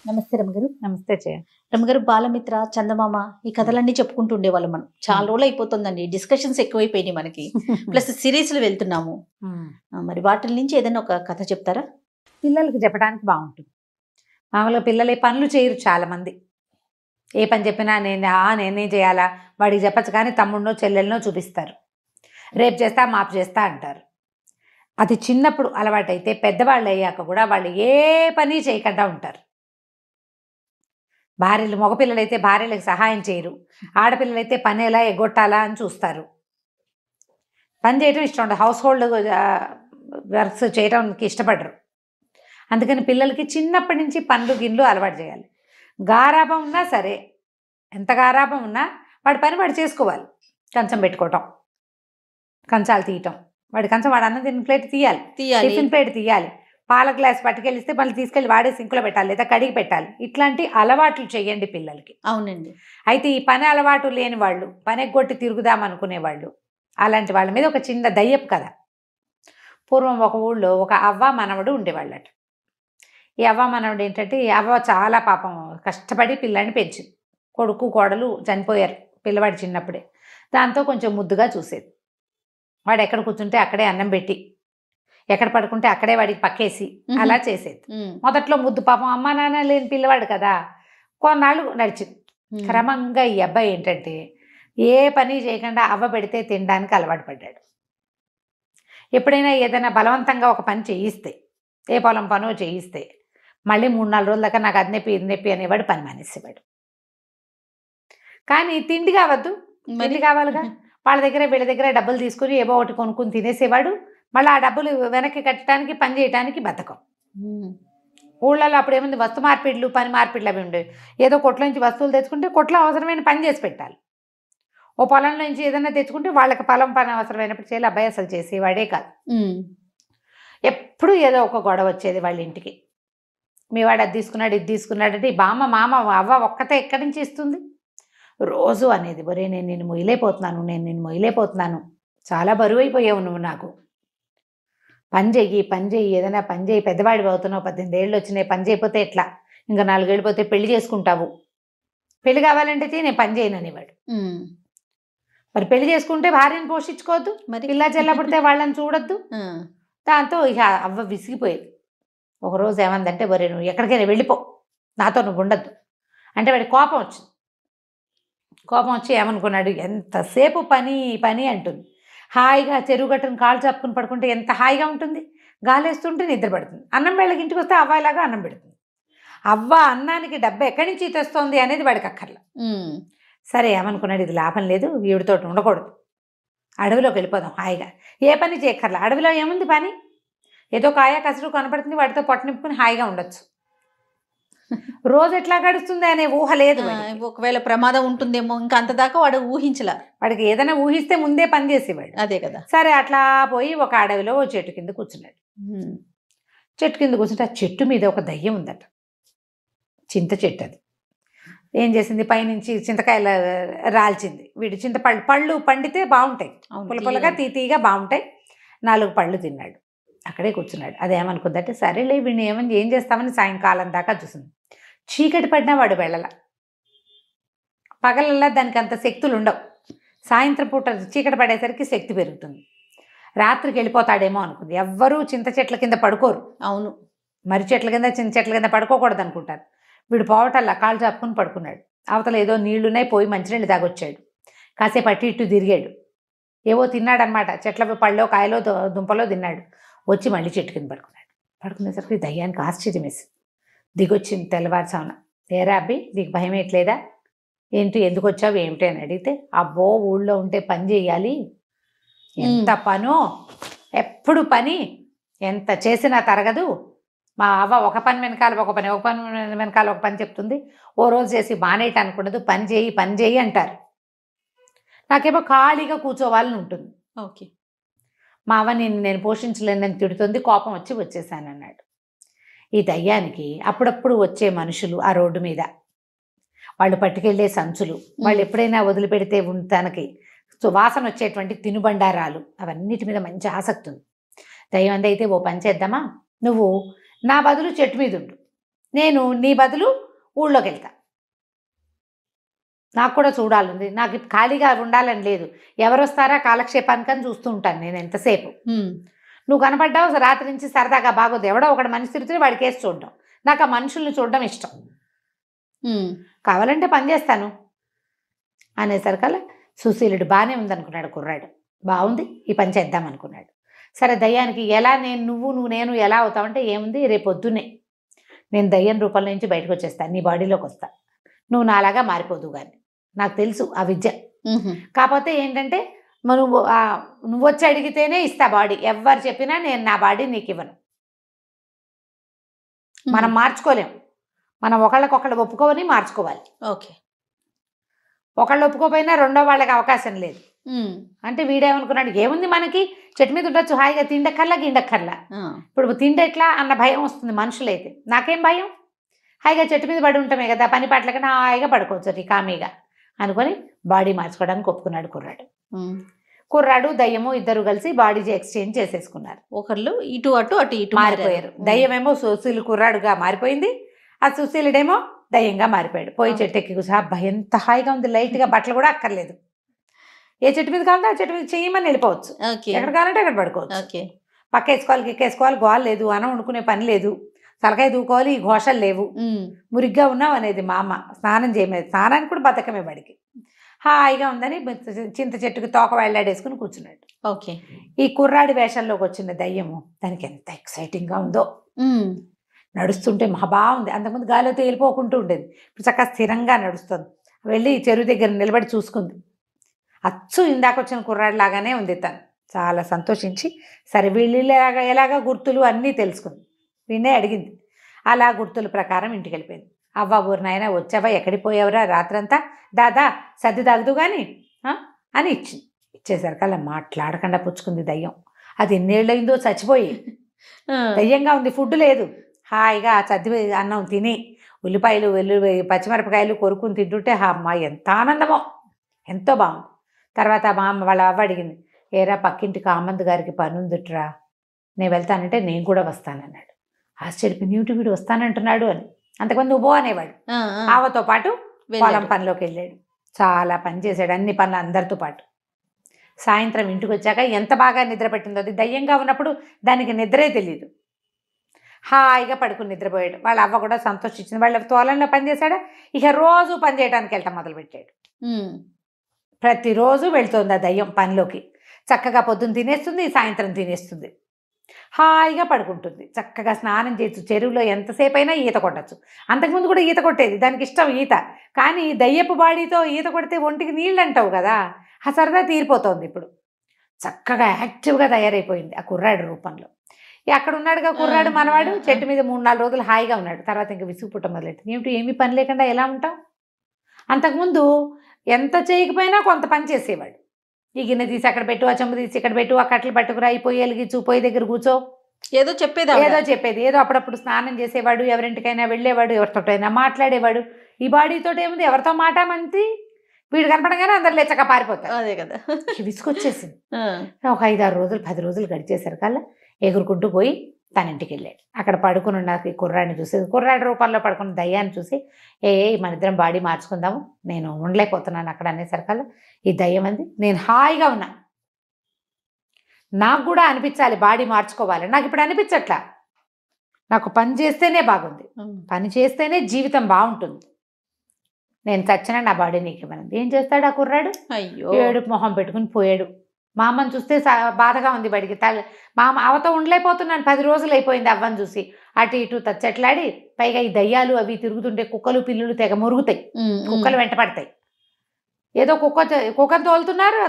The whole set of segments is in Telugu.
నమస్తే రమగారు. నమస్తే జయ. రమగారు, బాలమిత్ర, చందమామ ఈ కథలన్నీ చెప్పుకుంటూ ఉండేవాళ్ళం మనం. చాలా రోజులు అయిపోతుందండి. డిస్కషన్స్ ఎక్కువైపోయినాయి మనకి. ప్లస్ సిరీస్లు వెళ్తున్నాము. మరి వాటి నుంచి ఏదైనా ఒక కథ చెప్తారా? పిల్లలకి చెప్పడానికి బాగుంటుంది. మామూలుగా పిల్లలు పనులు చేయరు చాలామంది. ఏ పని చెప్పినా నేనే చేయాలా, వాడికి చెప్పచ్చు కానీ తమ్ముడినో చెల్లెలనో చూపిస్తారు. రేపు చేస్తా మాపు చేస్తా అంటారు. అది చిన్నప్పుడు అలవాటైతే పెద్దవాళ్ళు అయ్యాక కూడా వాళ్ళు ఏ పని చేయకుండా ఉంటారు. భార్యలు, మగపిల్లలైతే భార్యలకు సహాయం చేయరు, ఆడపిల్లలైతే పని ఎలా ఎగ్గొట్టాలా అని చూస్తారు. పని చేయడం ఇష్టం ఉండదు, హౌస్ హోల్డ్ వర్క్స్ చేయడానికి ఇష్టపడరు. అందుకని పిల్లలకి చిన్నప్పటి నుంచి పనులు గిన్నెలు అలవాటు చేయాలి. గారాబం ఉన్నా సరే, ఎంత గారాబం ఉన్నా వాడి పని వాడు చేసుకోవాలి. కంచం పెట్టుకోవటం, కంచాలు తీయటం, వాడి కంచం వాడు అన్నం తిన్న ప్లేట్ తీయాలి, టిఫిన్ ప్లేట్ తీయాలి, పాల గ్లాస్ పట్టుకెళ్ళిస్తే మళ్ళీ తీసుకెళ్ళి వాడే సింకులో పెట్టాలి లేదా కడిగి పెట్టాలి. ఇట్లాంటి అలవాట్లు చేయండి పిల్లలకి. అవునండి. అయితే ఈ పని అలవాటు లేని వాళ్ళు, పని ఎగ్గొట్టి తిరుగుదామనుకునే వాళ్ళు, అలాంటి వాళ్ళ మీద ఒక చిన్న దయ్యపు కథ. పూర్వం ఒక ఊళ్ళో ఒక అవ్వ మనవడు ఉండేవాళ్ళట. ఈ అవ్వ మనవడు ఏంటంటే, ఈ అవ్వ చాలా పాపం కష్టపడి పిల్లాడిని పెంచింది. కొడుకు కోడలు చనిపోయారు పిల్లవాడు చిన్నప్పుడే. దాంతో కొంచెం ముద్దుగా చూసేది. వాడు ఎక్కడ కూర్చుంటే అక్కడే అన్నం పెట్టి, ఎక్కడ పడుకుంటే అక్కడే వాడికి పక్కేసి అలా చేసేది. మొదట్లో ముద్దు, పాపం అమ్మా నాన్న లేని పిల్లవాడు కదా, కొన్నాళ్ళు నడిచింది. క్రమంగా ఈ అబ్బాయి ఏంటంటే ఏ పని చేయకుండా అవ్వ పెడితే తినడానికి అలవాటు పడ్డాడు. ఎప్పుడైనా ఏదైనా బలవంతంగా ఒక పని చేయిస్తే, ఏ పొలం పనో చేయిస్తే మళ్ళీ 3-4 రోజుల దాకా నాకు అది నొప్పి ఇది నొప్పి అనేవాడు, పని మానేసేవాడు. కానీ తిండి కావద్దు, తిండి కావాలిగా. వాళ్ళ దగ్గర వీళ్ళ దగ్గర డబ్బులు తీసుకుని ఏవో ఒకటి కొనుక్కుని తినేసేవాడు. మళ్ళీ ఆ డబ్బులు వెనక్కి కట్టడానికి, పని చేయడానికి బద్ధకం. ఊళ్ళలో అప్పుడు ఏముంది, వస్తు మార్పిడ్లు, పని మార్పిడ్లు అవి ఉండేవి. ఏదో కొట్లో నుంచి వస్తువులు తెచ్చుకుంటే కొట్లో అవసరమైన పని చేసి పెట్టాలి. ఓ పొలంలో నుంచి ఏదైనా తెచ్చుకుంటే వాళ్ళకి పొలం పని అవసరమైనప్పుడు చేయాలి. అబ్బాయి అసలు చేసేవాడే కాదు. ఎప్పుడు ఏదో ఒక గొడవ వచ్చేది వాళ్ళ ఇంటికి. మీ వాడు అది తీసుకున్నాడు, ఇది తీసుకున్నాడు అంటే బామ్మ మామ అవ్వ ఒక్కతే ఎక్కడి నుంచి ఇస్తుంది. రోజు అనేది, ఒరే నేను నిన్ను మొయ్యలేకపోతున్నాను, చాలా బరువు అయిపోయావు నువ్వు, నాకు పని చెయ్యి, ఏదైనా పని చెయ్యి, పెద్దవాడివి అవుతున్నావు, 18 ఏళ్ళు వచ్చినాయి, పని చేయకపోతే ఎట్లా, ఇంకా 4 ఏళ్ళు పోతే పెళ్లి చేసుకుంటావు, పెళ్లి కావాలంటే నేను పని చేయను అనేవాడు. మరి పెళ్లి చేసుకుంటే భార్యను పోషించుకోవద్దు, మరి పిల్ల చెల్లబడితే వాళ్ళని చూడొద్దు. దాంతో ఇక అవ్వ విసిగిపోయేది. ఒకరోజు ఏమందంటే, ఒరే నువ్వు ఎక్కడికైనా వెళ్ళిపో, నాతో నువ్వు ఉండద్దు అంటే వాడి కోపం వచ్చింది. కోపం వచ్చి ఏమనుకున్నాడు, ఎంతసేపు పని పని అంటుంది. హాయిగా చెరువు గట్టును కాళ్ళు చాపుకుని పడుకుంటే ఎంత హాయిగా ఉంటుంది, గాలేస్తుంటే నిద్ర పడుతుంది. అన్నం వేళకి ఇంటికి వస్తే అవ్వలాగా అన్నం పెడుతుంది. అవ్వ అన్నానికి డబ్బు ఎక్కడి నుంచి తెస్తోంది అనేది వాడికి అక్కర్ల. సరే ఏమనుకున్నాడు, ఇది లాభం లేదు, ఈవిడితో ఉండకూడదు, అడవిలోకి వెళ్ళిపోదాం హాయిగా, ఏ పని చేయక్కర్ల. అడవిలో ఏముంది పని, ఏదో కాయ కసరు కనపడుతుంది, వాటితో పొట్ట నింపుకుని హాయిగా ఉండొచ్చు. రోజు ఎట్లా గడుస్తుంది అనే ఊహ లేదు. ఒకవేళ ప్రమాదం ఉంటుందేమో, ఇంకా అంత దాకా వాడు ఊహించలా. వాడికి ఏదైనా ఊహిస్తే ముందే పని చేసేవాడు. అదే కదా. సరే అట్లా పోయి ఒక అడవిలో ఓ చెట్టు కింద కూర్చున్నాడు. చెట్టు కింద కూర్చుంటే ఆ చెట్టు మీద ఒక దయ్యం ఉందట, చింత చెట్టు. అది ఏం చేసింది, పైనుంచి చింతకాయలు రాల్చింది. వీడు పళ్ళు పండితే బాగుంటాయి, పుల్లపుల్లగా తీతీగా బాగుంటాయి. 4 పళ్ళు తిన్నాడు, అక్కడే కూర్చున్నాడు. అదేమనుకుందంటే, సరేలే వీడిని ఏం చేస్తామని సాయంకాలం దాకా చూసింది. చీకటి పడినా వాడు వెళ్ళల. పగలల్లా దానికి అంత శక్తులు ఉండవు, సాయంత్రం పూట చీకటి పడేసరికి శక్తి పెరుగుతుంది. రాత్రికి వెళ్ళిపోతాడేమో అనుకుంది. ఎవ్వరూ చింత చెట్ల కింద పడుకోరు. అవును, మర్రి చెట్ల కింద, చింత చెట్ల కింద పడుకోకూడదు అనుకుంటారు. వీడు పోవటల్లా కాళ్ళు చాపుకుని పడుకున్నాడు. అవతల ఏదో నీళ్లున్నాయి, పోయి మంచినీళ్ళు తాగొచ్చాడు. కాసేపు అటు ఇటు తిరిగాడు, ఏవో తిన్నాడనమాట. చెట్ల పళ్ళో కాయలో దుంపలో తిన్నాడు. వచ్చి మళ్ళీ చెట్టు కింద పడుకున్నాడు. పడుకునేసరికి దయ్యానికి ఆశ్చర్యం వేసింది. దిగొచ్చింది తెల్లవారుసామున. ఏరా అబ్బి, నీకు భయం ఎట్లేదా, ఏంటి, ఎందుకు వచ్చావు ఏమిటి అని అడిగితే, అబ్బో ఊళ్ళో ఉంటే పని చేయాలి, ఎంత పనో, ఎప్పుడు పని, ఎంత చేసినా తరగదు. మా అవ్వ ఒక పని వెనకాల ఒక పని, ఒక పని వెనకాల ఒక పని చెప్తుంది. ఓ రోజు చేసి మానేయటానికి ఉండదు, పని చేయి అంటారు. నాకేమో ఖాళీగా కూర్చోవాలని ఉంటుంది. ఓకే, మా అవ్వ నేను పోషించలేనని తిడుతుంది, కోపం వచ్చేసాను అన్నాడు. ఈ దయ్యానికి అప్పుడప్పుడు వచ్చే మనుషులు, ఆ రోడ్డు మీద వాళ్ళు పట్టుకెళ్లే సంచులు, వాళ్ళు ఎప్పుడైనా వదిలిపెడితే తనకి వాసన వచ్చేటువంటి తినుబండారాలు, అవన్నిటి మీద మంచి ఆసక్తి ఉంది. దయ్యం అయితే, ఓ పని చేద్దామా, నువ్వు నా బదులు చెట్టు మీద ఉండు, నేను నీ బదులు ఊళ్ళోకి వెళ్తా, నాకు కూడా చూడాలంది, నాకు ఖాళీగా ఉండాలని లేదు, ఎవరు వస్తారా కాలక్షేపానికని చూస్తూ ఉంటాను నేను ఎంతసేపు. నువ్వు కనపడ్డావు రాత్రి నుంచి సరదాగా బాగోదు, ఎవడో ఒకటి మనిషి తిరుగుతుంది వాడి కేసు చూడడం, నాకు ఆ మనుషుల్ని చూడడం ఇష్టం, కావాలంటే పని చేస్తాను అనేసరికల్లా సుశీలుడు బాగానే ఉందనుకున్నాడు కుర్రాడు, బాగుంది ఈ పని చేద్దాం అనుకున్నాడు. సరే దయ్యానికి ఎలా నువ్వు నేను ఎలా అవుతావంటే ఏముంది, రేపు పొద్దున్నే నేను దయ్యం రూపంలో నుంచి బయటకు వచ్చేస్తాను, నీ బాడీలోకి వస్తా, నువ్వు నాలాగా మారిపోదు కానీ, నాకు తెలుసు ఆ విద్య. కాకపోతే ఏంటంటే నువ్వు వచ్చి అడిగితేనే ఇస్తా బాడీ, ఎవరు చెప్పినా నేను నా బాడీ నీకు ఇవ్వను. మనం మార్చుకోలేం, మనం ఒకళ్ళకొకళ్ళు ఒప్పుకోవని మార్చుకోవాలి. ఓకే, ఒకళ్ళు ఒప్పుకోపోయినా రెండో వాళ్ళకి అవకాశం లేదు. అంటే వీడేమనుకున్నాడు, ఏముంది మనకి చెట్టు మీద ఉండొచ్చు హాయిగా, తిండక్కర్లా గిండక్కర్లా, ఇప్పుడు తిండెట్లా అన్న భయం వస్తుంది మనుషులైతే, నాకేం భయం, హాయిగా చెట్టు మీద పడి ఉంటామే కదా, పని పాటలకన్నా హాయిగా పడుకోవచ్చు కామీగా అనుకొని బాడీ మార్చుకోవడానికి ఒప్పుకున్నాడు కుర్రాడు దయ్యము ఇద్దరు కలిసి బాడీ ఎక్స్చేంజ్ చేసేసుకున్నారు. ఒకళ్ళు ఇటు అటు అటు ఇటు మారిపోయారు. దయ్యమేమో సుశీలు కుర్రాడుగా మారిపోయింది, ఆ సుశీలుడేమో దయ్యంగా మారిపోయాడు. పోయి చెట్టు ఎక్కి కూర్చో, అబ్బా ఎంత హాయిగా ఉంది, లైట్గా బట్టలు కూడా అక్కర్లేదు, ఏ చెట్టు మీద కావాలంటే ఆ చెట్టు మీద చేయమని వెళ్ళిపోవచ్చు, ఎక్కడ కావాలంటే అక్కడ పడుకోవచ్చు, పక్క వేసుకోవాలి ఎక్కేసుకోవాలి, గోల్ లేదు, అన్నం వండుకునే పని లేదు, తలకాయ దూకోవాలి, ఈ ఘోషలు లేవు, మురిగ్గా ఉన్నావు అనేది మా అమ్మ, స్నానం చేయమనేది, స్నానానికి కూడా బతకమే బడికి, హాయిగా ఉందని చింత చెట్టుకి తోక వెళ్ళాడేసుకుని కూర్చున్నాడు. ఓకే, ఈ కుర్రాడి వేషంలోకి వచ్చిన దయ్యము దానికి ఎంత ఎక్సైటింగ్గా ఉందో, నడుస్తుంటే మహా బాగుంది, అంతకుముందు గాలిలో తేలిపోకుంటూ ఉండేది, ఇప్పుడు చక్కగా స్థిరంగా నడుస్తుంది. వెళ్ళి చెరువు దగ్గర నిలబడి చూసుకుంది, అచ్చు ఇందాక వచ్చిన కుర్రాడి లాగానే ఉంది తను, చాలా సంతోషించి సరే వీళ్ళు ఎలాగా గుర్తులు అన్నీ తెలుసుకుంది, వీణే అడిగింది, అలా గుర్తుల ప్రకారం ఇంటికి వెళ్ళిపోయింది. అవ్వ ఊరు నాయన వచ్చావా, ఎక్కడికి పోయావురా రాత్రంతా, దాదా సర్ది తాగుదు కానీ అని ఇచ్చింది. ఇచ్చేసరికి అలా మాట్లాడకుండా పుచ్చుకుంది దయ్యం. అది ఎన్నేళ్ళయిందో చచ్చిపోయి, దయ్యంగా ఉంది, ఫుడ్ లేదు, హాయిగా సర్ది అన్నం తిని ఉల్లిపాయలు పచ్చిమిరపకాయలు కొరుకుని తింటుంటే అమ్మ ఎంత ఆనందమో, ఎంతో బాగుంది. తర్వాత మా అమ్మ వాళ్ళ అవ్వ అడిగింది, ఏరా పక్కింటి కామంత్ గారికి పని ఉందిట్రా, నేను వెళ్తానంటే నేను కూడా వస్తానన్నాడు. ఆశ్చర్యపోయి న్యూటి వీడు వస్తానంటున్నాడు అని, అంతకుముందు నువ్వు అనేవాడు, ఆవతో పాటు పొలం పనిలోకి వెళ్ళాడు, చాలా పని చేశాడు, అన్ని పనులు అందరితో పాటు. సాయంత్రం ఇంటికి వచ్చాక ఎంత బాగా నిద్ర పట్టిందో, అది దయ్యంగా ఉన్నప్పుడు దానికి నిద్రే తెలియదు, హాయిగా పడుకుని నిద్రపోయాడు. వాళ్ళ అవ్వ కూడా సంతోషించింది, వాళ్ళ తోలంలో పని చేశాడు, ఇక రోజు పని చేయడానికి వెళ్ళటం మొదలుపెట్టాడు. ప్రతిరోజు వెళ్తుంది ఆ దయ్యం పనిలోకి, చక్కగా పొద్దున్న తినేస్తుంది, సాయంత్రం తినేస్తుంది, హాయిగా పడుకుంటుంది, చక్కగా స్నానం చేయొచ్చు, చెరువులో ఎంతసేపు అయినా ఈత కొట్టచ్చు. అంతకుముందు కూడా ఈత కొట్టేది, దానికి ఇష్టం ఈత, కానీ దయ్యపు బాడీతో ఈత కొడితే ఒంటికి నీళ్ళు అంటావు కదా, ఆ సరదా తీరిపోతుంది. ఇప్పుడు చక్కగా యాక్టివ్గా తయారైపోయింది ఆ కుర్రాడు రూపంలో. అక్కడ ఉన్నాడుగా కుర్రాడు మనవాడు, చెట్టు మీద 3-4 రోజులు హాయిగా ఉన్నాడు. తర్వాత ఇంకా విసుగు పుట్ట మొదలెట్టింది, ఏమీ పని లేకుండా ఎలా ఉంటాం, అంతకుముందు ఎంత చేయకపోయినా కొంత పని చేసేవాడు, ఈ గిన్నె తీసి అక్కడ పెట్టు, ఆ చెంబు తీసి ఇక్కడ పెట్టు, ఆ కట్టలు పట్టుకురా, ఈ పొయ్యి వెలిగించు, పొయ్యి దగ్గర కూర్చో, ఏదో చెప్పేది, ఏదో అప్పుడప్పుడు స్నానం చేసేవాడు, ఎవరింటికైనా వెళ్ళేవాడు, ఎవరితోటైనా మాట్లాడేవాడు. ఈ బాడీతో ఏముంది, ఎవరితో మాట మంతి, వీడు కనపడగానే అందరు లేచక పారిపోతారు. అదే కదా, విసుకొచ్చేసింది. ఒక 5-6 రోజులు 10 రోజులు గడిచేసరి కల్లా ఎగురుకుంటూ పోయి తన ఇంటికి వెళ్ళాడు. అక్కడ పడుకుని ఉన్న కుర్రాడిని చూసి, కుర్రాడి రూపంలో పడుకున్న దయ్యాన్ని చూసి, మన ఇద్దరం బాడీ మార్చుకుందాము, నేను ఉండలేకపోతున్నాను అక్కడ అనేసరికల్లా ఈ దయ్యం అంది, నేను హాయిగా ఉన్నా, నాకు కూడా అనిపించాలి బాడీ మార్చుకోవాలి, నాకు ఇప్పుడు అనిపించట్లా, నాకు పని చేస్తేనే బాగుంది, పని చేస్తేనే జీవితం బాగుంటుంది, నేను చచ్చినా నా బాడీ నీకు ఇవ్వనంది. ఏం చేస్తాడు ఆ కుర్రాడు, అయ్యో ఏడుపు మొహం పెట్టుకుని పోయాడు. మా అమ్మని చూస్తే బాధగా ఉంది బడికి, మా అమ్మ అవతో ఉండలేకపోతున్నాను, 10 రోజులు అయిపోయింది అవ్వని చూసి, అటు ఇటు తచ్చట్లాడి, పైగా ఈ దయ్యాలు అవి తిరుగుతుంటే కుక్కలు పిల్లులు తెగ మురుగుతాయి, కుక్కలు వెంట పడతాయి, ఏదో కుక్కను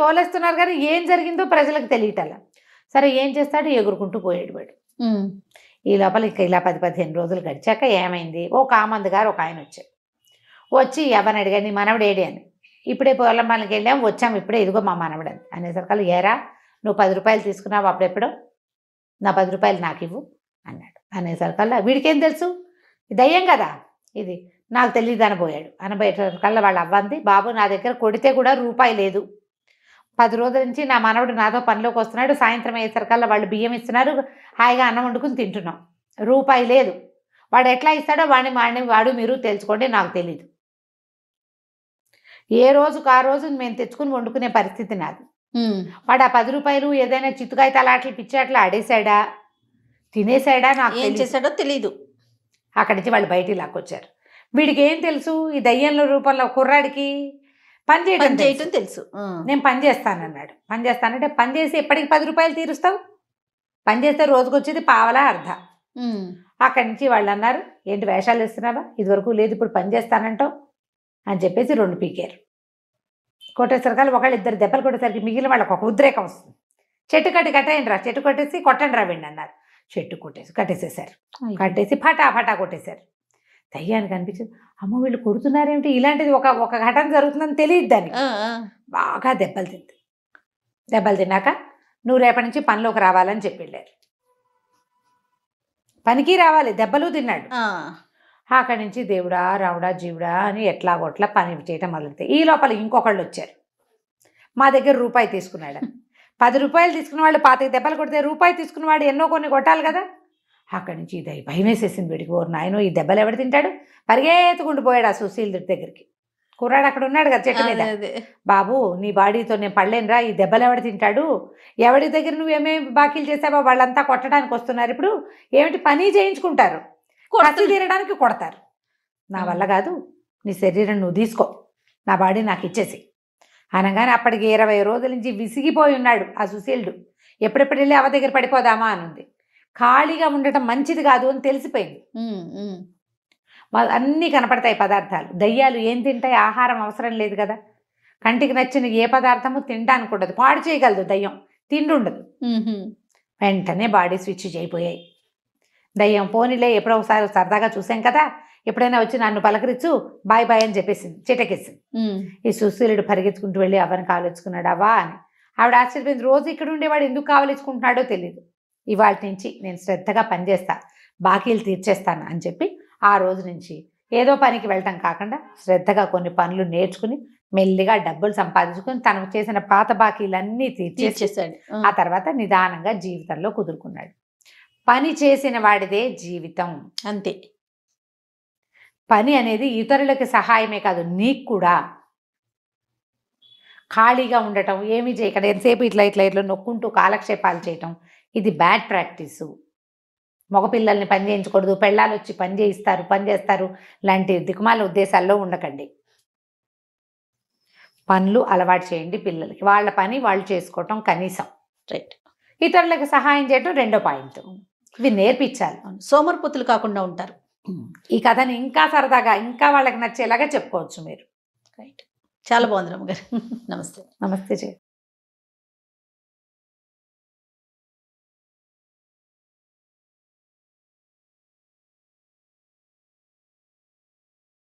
తోలేస్తున్నారు కానీ ఏం జరిగిందో ప్రజలకు తెలియటలా. సరే ఏం చేస్తాడు, ఎగురుకుంటూ పోయాడు వాడు. ఈ లోపల ఇలా 10-15 రోజులు గడిచాక ఏమైంది, ఓ కామంద్ గారు ఒక ఆయన వచ్చి ఎవరిని అడిగాడు, నీ మనవడు ఏడి అని, ఇప్పుడే పొలం పనికి వెళ్ళాము వచ్చాము, ఇప్పుడే ఇదిగో మా మనవడు అని అనేసరికల్లా, ఏరా నువ్వు 10 రూపాయలు తీసుకున్నావు అప్పుడెప్పుడో, నా 10 రూపాయలు నాకు ఇవ్వు అన్నాడు. అనేసరికల్లా వీడికేం తెలుసు, దయ్యం కదా ఇది, నాకు తెలియదు అనబోయాడు. అనబోయేసరికల్లా వాళ్ళ అవ్వంది, బాబు నా దగ్గర కొడితే కూడా రూపాయి లేదు, 10 రోజుల నుంచి నా మనవడు నాతో పనిలోకి వస్తున్నాడు, సాయంత్రం అయ్యేసరికల్లా వాళ్ళు బియ్యం ఇస్తున్నారు, హాయిగా అన్నం వండుకుని తింటున్నాం, రూపాయి లేదు, వాడు ఎట్లా ఇస్తాడో వాడు మీరు తెలుసుకోండి, నాకు తెలీదు. ఏ రోజుకు ఆ రోజు మేము తెచ్చుకుని వండుకునే పరిస్థితి నాది. వాడు ఆ 10 రూపాయలు ఏదైనా చిత్తుకాయ తలాట్లు పిచ్చాట్లు ఆడేశాడా, తినేశాడా, నాకు ఏం చేశాడో తెలీదు. అక్కడి నుంచి వాళ్ళు బయటికి లాక్కొచ్చారు. వీడికి ఏం తెలుసు, ఈ దయ్యంలో రూపంలో కుర్రాడికి పని చేయటం తెలుసు. నేను పని చేస్తానన్నాడు. పని చేస్తానంటే పని చేసి ఎప్పటికి 10 రూపాయలు తీరుస్తావు? పని చేస్తే రోజుకు వచ్చేది పావలా అర్ధ. అక్కడి నుంచి వాళ్ళు అన్నారు, ఏంటి వేషాలు వేస్తున్నావా, ఇదివరకు లేదు ఇప్పుడు పని చేస్తానంటావు అని చెప్పేసి 2 పీకారు. కొట్టేసరికి ఒకళ్ళు 2 దెబ్బలు కొట్టేసరికి మిగిలిన వాళ్ళకి ఒక ఉద్రేకం వస్తుంది. చెట్టు కట్టేయండి రా, చెట్టు కొట్టేసి కొట్టండి రా వెండి అన్నారు. చెట్టు కట్టేసేసారు. కట్టేసి ఫటా కొట్టేశారు. దయ్యానికి అనిపించింది, అమ్మ వీళ్ళు కొడుతున్నారేమిటి, ఇలాంటిది ఒక ఘటన జరుగుతుందని తెలియదు దానికి. బాగా దెబ్బలు తింది. దెబ్బలు తిన్నాక నువ్వు రేపటి నుంచి పనిలోకి రావాలని చెప్పి వెళ్ళారు. పనికి రావాలి, దెబ్బలు తిన్నాడు. అక్కడి నుంచి దేవుడా రావుడా జీవుడా అని ఎట్లాగొట్లా పని చేయటం మొదలెడతాయి. ఈ లోపల ఇంకొకళ్ళు వచ్చారు. మా దగ్గర రూపాయి తీసుకున్నాడు. 10 రూపాయలు తీసుకున్న వాళ్ళు 25 దెబ్బలు కొడితే రూపాయి తీసుకున్నవాడు ఎన్నో కొన్ని కొట్టాలి కదా. అక్కడి నుంచి ఇది భయం వేసేసింది వీడికి. ఓరు నాయనో, ఈ దెబ్బలు ఎవడు తింటాడు, పరిగెత్తుకుంటూ పోయాడు ఆ సుశీల్ దగ్గరికి. కుర్రాడు అక్కడ ఉన్నాడు కదా చెట్టు మీద. బాబు నీ బాడీతో నేను పడలేనురా, ఈ దెబ్బలు ఎవడు తింటాడు, ఎవడి దగ్గర నువ్వేమేమి బాకీలు చేసావో వాళ్ళంతా కొట్టడానికి వస్తున్నారు, ఇప్పుడు ఏమిటి పని చేయించుకుంటారు, కసి తీరడానికి కొడతారు. నా వల్ల కాదు, నీ శరీరం నువ్వు తీసుకో, నా బాడీ నాకు ఇచ్చేసి అనగానే అప్పటికి 20 రోజుల నుంచి విసిగిపోయి ఉన్నాడు ఆ సుశీలుడు. ఎప్పుడెప్పుడు వెళ్ళి అవ దగ్గర పడిపోదామా అని ఉంది. ఖాళీగా ఉండటం మంచిది కాదు అని తెలిసిపోయింది. అన్నీ కనపడతాయి పదార్థాలు. దయ్యాలు ఏం తింటాయి, ఆహారం అవసరం లేదు కదా. కంటికి నచ్చిన ఏ పదార్థము తినడానికి ఉండదు, పాడు చేయగలదు దయ్యం, తిండి ఉండదు. వెంటనే బాడీ స్విచ్ చేయిపోయాయి. దయ్యం పోనీలే ఎప్పుడో ఒకసారి సరదాగా చూసాం కదా, ఎప్పుడైనా వచ్చి నన్ను పలకరించు, బాయ్ బాయ్ అని చెప్పేసింది, చిటకేసింది. ఈ సుశీలుడు పరిగెత్తుకుంటూ వెళ్ళి అవ్వని కావలించుకున్నాడు. అవ్వా అని ఆవిడ ఆశ్చర్యపోయింది. రోజు ఇక్కడ ఉండేవాడు ఎందుకు కావలించుకుంటున్నాడో తెలియదు. ఇవాళ నుంచి నేను శ్రద్ధగా పనిచేస్తా, బాకీలు తీర్చేస్తాను అని చెప్పి ఆ రోజు నుంచి ఏదో పనికి వెళ్ళటం కాకుండా శ్రద్ధగా కొన్ని పనులు నేర్చుకుని మెల్లిగా డబ్బులు సంపాదించుకుని తనకు చేసిన పాత బాకీలన్నీ తీర్చేసాడు. ఆ తర్వాత నిదానంగా జీవితంలో కుదురుకున్నాడు. పని చేసిన వాడిదే జీవితం, అంతే. పని అనేది ఇతరులకి సహాయమే కాదు, నీకు కూడా. ఖాళీగా ఉండటం, ఏమీ చేయకుండా ఎంతసేపు ఇట్లా నొక్కుంటూ కాలక్షేపాలు చేయటం, ఇది బ్యాడ్ ప్రాక్టీసు. మగపిల్లల్ని పని చేయించకూడదు, పెళ్ళాలు వచ్చి పని చేస్తారు లాంటి దిక్కుమాల ఉద్దేశాల్లో ఉండకండి. పనులు అలవాటు చేయండి పిల్లలకి, వాళ్ళ పని వాళ్ళు చేసుకోవటం కనీసం. రైట్. ఇతరులకు సహాయం చేయటం 2వ పాయింట్. ఇవి నేర్పించాలి. సోమరిపోతులు కాకుండా ఉంటారు. ఈ కథని ఇంకా సరదాగా, ఇంకా వాళ్ళకి నచ్చేలాగా చెప్పుకోవచ్చు మీరు. రైట్. చాలా బాగుంది రమ్మగారు. నమస్తే. నమస్తే జయ.